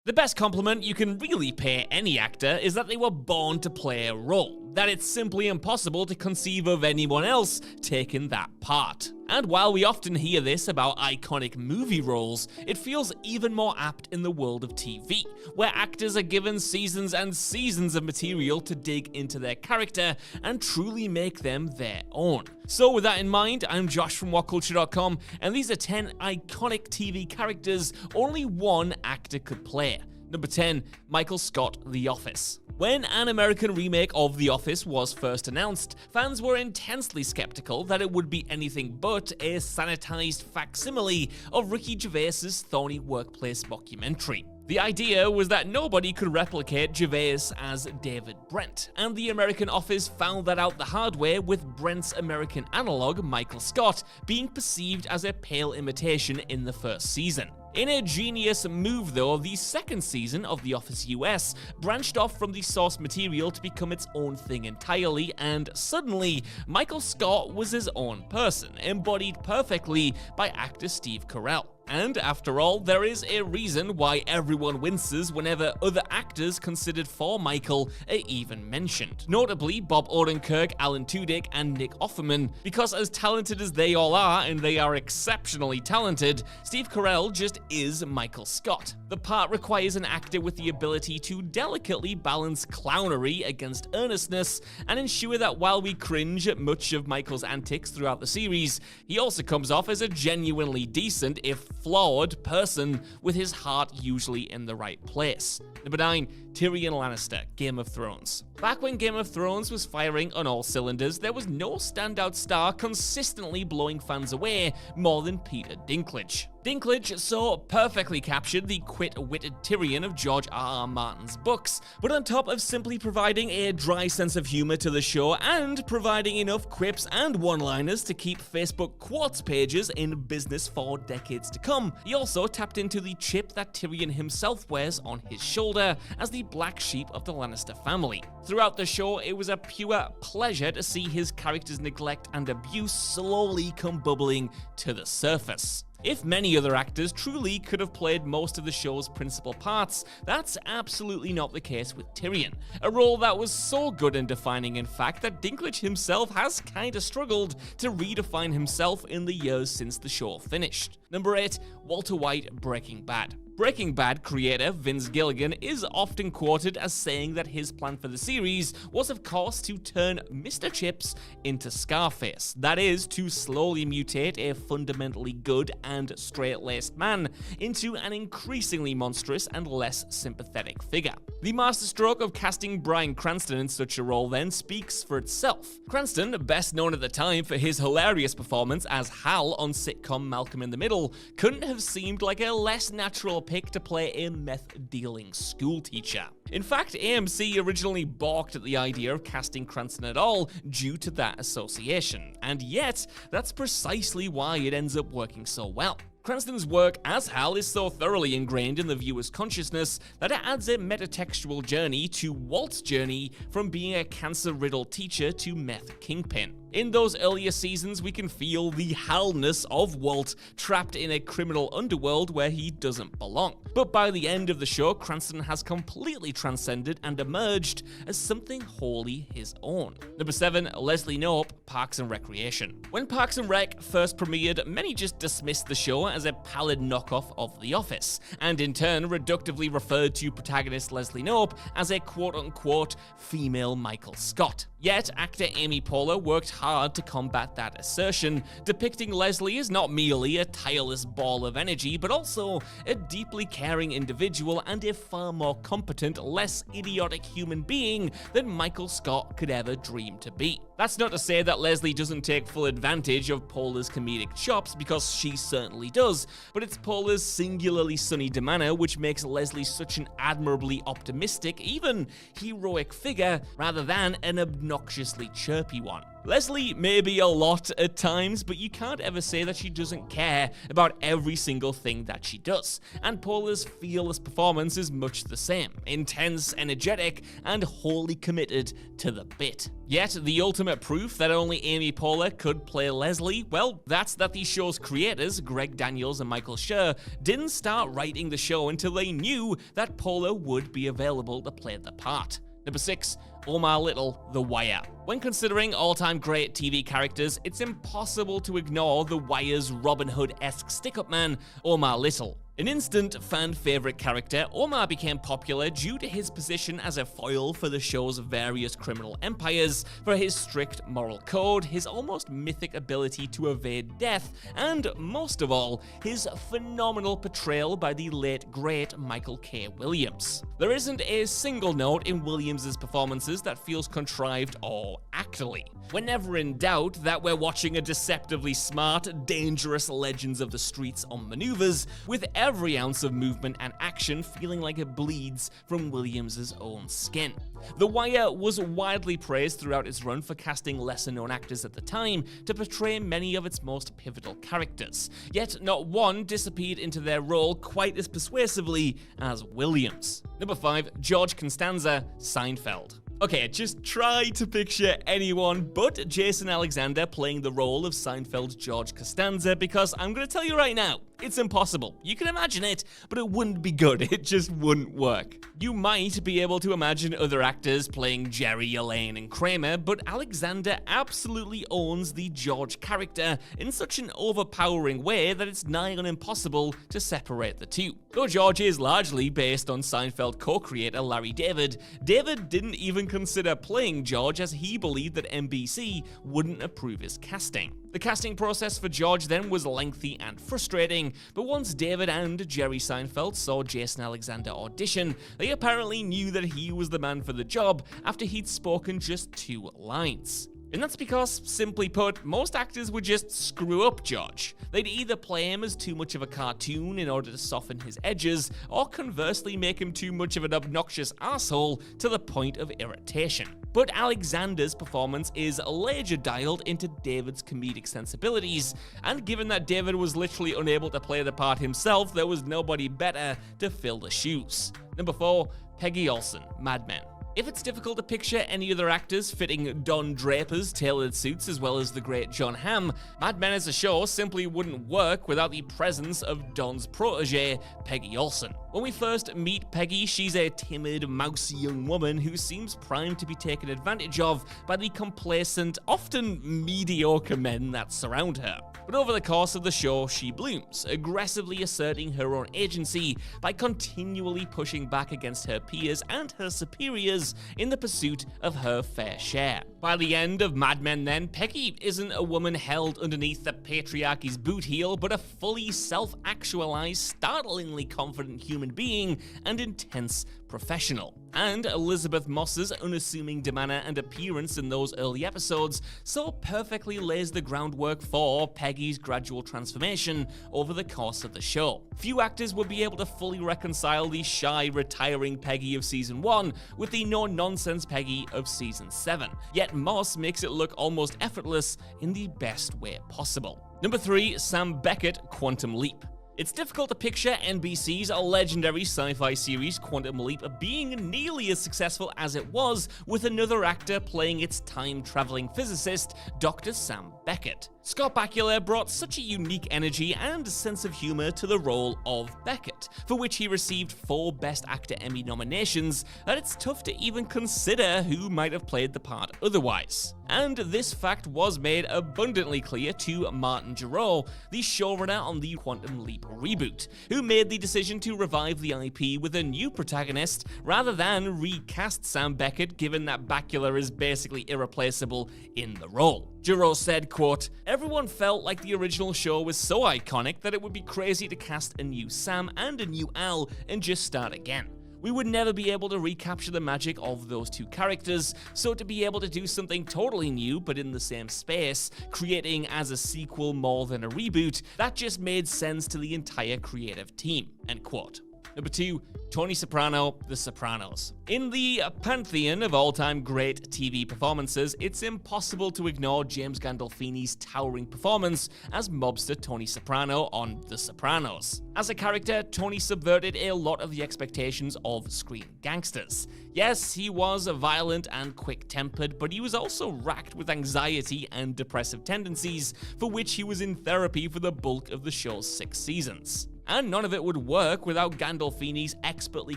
The best compliment you can really pay any actor is that they were born to play a role, that it's simply impossible to conceive of anyone else taking that part. And while we often hear this about iconic movie roles, it feels even more apt in the world of TV, where actors are given seasons and seasons of material to dig into their character and truly make them their own. So with that in mind, I'm Josh from WhatCulture.com, and these are 10 iconic TV characters only one actor could play. Number 10, Michael Scott, The Office. When an American remake of The Office was first announced, fans were intensely skeptical that it would be anything but a sanitized facsimile of Ricky Gervais's thorny workplace mockumentary. The idea was that nobody could replicate Gervais as David Brent, and the American Office found that out the hard way, with Brent's American analog, Michael Scott, being perceived as a pale imitation in the first season. In a genius move though, the second season of The Office US branched off from the source material to become its own thing entirely, and suddenly, Michael Scott was his own person, embodied perfectly by actor Steve Carell. And after all, there is a reason why everyone winces whenever other actors considered for Michael are even mentioned. Notably, Bob Odenkirk, Alan Tudyk, and Nick Offerman, because as talented as they all are, and they are exceptionally talented, Steve Carell just is Michael Scott. The part requires an actor with the ability to delicately balance clownery against earnestness, and ensure that while we cringe at much of Michael's antics throughout the series, he also comes off as a genuinely decent, if flawed, person with his heart usually in the right place. Number 9, Tyrion Lannister, Game of Thrones. Back when Game of Thrones was firing on all cylinders, there was no standout star consistently blowing fans away more than Peter Dinklage. Dinklage so perfectly captured the quit-witted Tyrion of George R.R. Martin's books, but on top of simply providing a dry sense of humor to the show and providing enough quips and one-liners to keep Facebook quotes pages in business for decades to come, he also tapped into the chip that Tyrion himself wears on his shoulder as the black sheep of the Lannister family. Throughout the show, it was a pure pleasure to see his character's neglect and abuse slowly come bubbling to the surface. If many other actors truly could have played most of the show's principal parts, that's absolutely not the case with Tyrion, a role that was so good and defining in fact that Dinklage himself has kinda struggled to redefine himself in the years since the show finished. Number 8, Walter White, Breaking Bad. Breaking Bad creator Vince Gilligan is often quoted as saying that his plan for the series was of course to turn Mr. Chips into Scarface, that is, to slowly mutate a fundamentally good and straight-laced man into an increasingly monstrous and less sympathetic figure. The masterstroke of casting Bryan Cranston in such a role then speaks for itself. Cranston, best known at the time for his hilarious performance as Hal on sitcom Malcolm in the Middle, couldn't have seemed like a less natural pick to play a meth-dealing schoolteacher. In fact, AMC originally balked at the idea of casting Cranston at all due to that association, and yet that's precisely why it ends up working so well. Cranston's work as Hal is so thoroughly ingrained in the viewer's consciousness that it adds a metatextual journey to Walt's journey from being a cancer-riddled teacher to meth kingpin. In those earlier seasons, we can feel the Halness of Walt trapped in a criminal underworld where he doesn't belong. But by the end of the show, Cranston has completely transcended and emerged as something wholly his own. Number 7, Leslienope, Parks and Recreation. When Parks and Rec first premiered, many just dismissed the show as a pallid knockoff of The Office, and in turn reductively referred to protagonist Leslienope as a quote-unquote female Michael Scott. Yet, actor Amy Poehler worked hard to combat that assertion, depicting Leslie as not merely a tireless ball of energy, but also a deeply caring individual and a far more competent, less idiotic human being than Michael Scott could ever dream to be. That's not to say that Leslie doesn't take full advantage of Poehler's comedic chops, because she certainly does, but it's Poehler's singularly sunny demeanor which makes Leslie such an admirably optimistic, even heroic figure, rather than an obnoxiously chirpy one. Leslie may be a lot at times, but you can't ever say that she doesn't care about every single thing that she does, and Paula's fearless performance is much the same, intense, energetic, and wholly committed to the bit. Yet, the ultimate proof that only Amy Poehler could play Leslie, well, that's that the show's creators, Greg Daniels and Michael Schur, didn't start writing the show until they knew that Poehler would be available to play the part. Number 6, Omar Little, The Wire. When considering all-time great TV characters, it's impossible to ignore The Wire's Robin Hood-esque stick-up man, Omar Little. An instant fan-favorite character, Omar became popular due to his position as a foil for the show's various criminal empires, for his strict moral code, his almost mythic ability to evade death, and, most of all, his phenomenal portrayal by the late great Michael K. Williams. There isn't a single note in Williams' performances that feels contrived or actorly. We're never in doubt that we're watching a deceptively smart, dangerous Legends of the Streets on maneuvers, with every ounce of movement and action feeling like it bleeds from Williams' own skin. The Wire was widely praised throughout its run for casting lesser-known actors at the time to portray many of its most pivotal characters, yet not one disappeared into their role quite as persuasively as Williams. Number 5, George Costanza, Seinfeld. Okay, just try to picture anyone but Jason Alexander playing the role of Seinfeld's George Costanza, because I'm going to tell you right now, it's impossible. You can imagine it, but it wouldn't be good. It just wouldn't work. You might be able to imagine other actors playing Jerry, Elaine, and Kramer, but Alexander absolutely owns the George character in such an overpowering way that it's nigh on impossible to separate the two. Though George is largely based on Seinfeld co-creator Larry David, David didn't even consider playing George as he believed that NBC wouldn't approve his casting. The casting process for George then was lengthy and frustrating, but once David and Jerry Seinfeld saw Jason Alexander audition, they apparently knew that he was the man for the job after he'd spoken just 2 lines. And that's because, simply put, most actors would just screw up George. They'd either play him as too much of a cartoon in order to soften his edges, or conversely make him too much of an obnoxious asshole to the point of irritation. But Alexander's performance is laser dialed into David's comedic sensibilities, and given that David was literally unable to play the part himself, there was nobody better to fill the shoes. Number 4, Peggy Olson, Mad Men. If it's difficult to picture any other actors fitting Don Draper's tailored suits as well as the great John Hamm, Mad Men as a show simply wouldn't work without the presence of Don's protege, Peggy Olson. When we first meet Peggy, she's a timid, mousy young woman who seems primed to be taken advantage of by the complacent, often mediocre men that surround her. But over the course of the show, she blooms, aggressively asserting her own agency by continually pushing back against her peers and her superiors in the pursuit of her fair share. By the end of Mad Men then, Peggy isn't a woman held underneath the patriarchy's boot heel, but a fully self-actualized, startlingly confident human being and intense professional. And Elizabeth Moss's unassuming demeanor and appearance in those early episodes so perfectly lays the groundwork for Peggy's gradual transformation over the course of the show. Few actors would be able to fully reconcile the shy, retiring Peggy of season 1 with the no-nonsense Peggy of season 7, yet Moss makes it look almost effortless in the best way possible. Number 3, Sam Beckett, Quantum Leap. It's difficult to picture NBC's legendary sci-fi series Quantum Leap being nearly as successful as it was with another actor playing its time-traveling physicist, Dr. Sam Beckett. Scott Bakula brought such a unique energy and sense of humor to the role of Beckett, for which he received 4 Best Actor Emmy nominations, that it's tough to even consider who might have played the part otherwise. And this fact was made abundantly clear to Martin Gero, the showrunner on the Quantum Leap reboot, who made the decision to revive the IP with a new protagonist rather than recast Sam Beckett, given that Bakula is basically irreplaceable in the role. Gero said, quote, "Everyone felt like the original show was so iconic that it would be crazy to cast a new Sam and a new Al and just start again. We would never be able to recapture the magic of those 2 characters, so to be able to do something totally new but in the same space, creating as a sequel more than a reboot, that just made sense to the entire creative team," end quote. Number 2, Tony Soprano, The Sopranos. In the pantheon of all-time great TV performances, it's impossible to ignore James Gandolfini's towering performance as mobster Tony Soprano on The Sopranos. As a character, Tony subverted a lot of the expectations of screen gangsters. Yes, he was violent and quick-tempered, but he was also racked with anxiety and depressive tendencies, for which he was in therapy for the bulk of the show's 6 seasons. And none of it would work without Gandolfini's expertly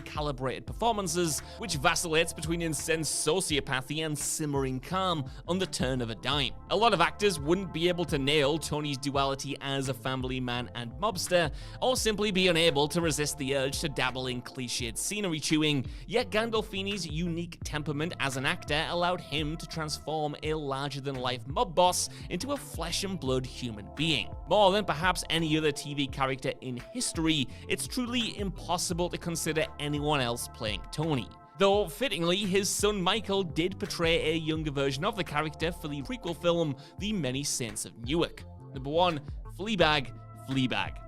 calibrated performances, which vacillates between intense sociopathy and simmering calm on the turn of a dime. A lot of actors wouldn't be able to nail Tony's duality as a family man and mobster, or simply be unable to resist the urge to dabble in cliched scenery chewing, yet Gandolfini's unique temperament as an actor allowed him to transform a larger-than-life mob boss into a flesh-and-blood human being. More than perhaps any other TV character in history, it's truly impossible to consider anyone else playing Tony. Though, fittingly, his son Michael did portray a younger version of the character for the prequel film, The Many Saints of Newark. Number 1, Fleabag.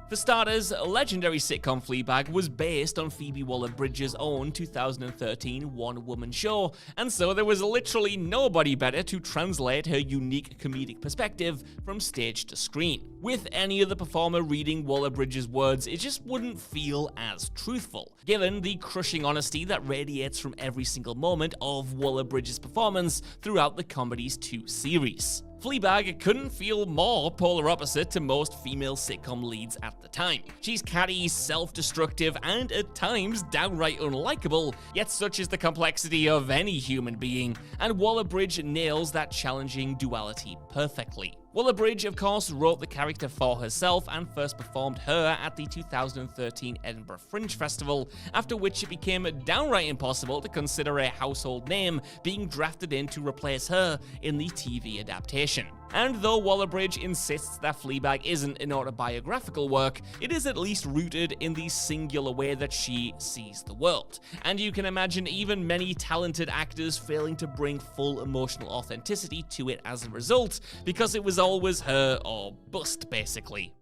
For starters, legendary sitcom Fleabag was based on Phoebe Waller-Bridge's own 2013 one-woman show, and so there was literally nobody better to translate her unique comedic perspective from stage to screen. With any other performer reading Waller-Bridge's words, it just wouldn't feel as truthful, given the crushing honesty that radiates from every single moment of Waller-Bridge's performance throughout the comedy's 2 series. Fleabag couldn't feel more polar opposite to most female sitcom leads at the time. She's catty, self-destructive, and at times downright unlikable, yet such is the complexity of any human being, and Waller-Bridge nails that challenging duality perfectly. Waller-Bridge, of course, wrote the character for herself and first performed her at the 2013 Edinburgh Fringe Festival, after which it became downright impossible to consider a household name being drafted in to replace her in the TV adaptation. And though Waller-Bridge insists that Fleabag isn't an autobiographical work, it is at least rooted in the singular way that she sees the world. And you can imagine even many talented actors failing to bring full emotional authenticity to it as a result, because it was always her or bust, basically.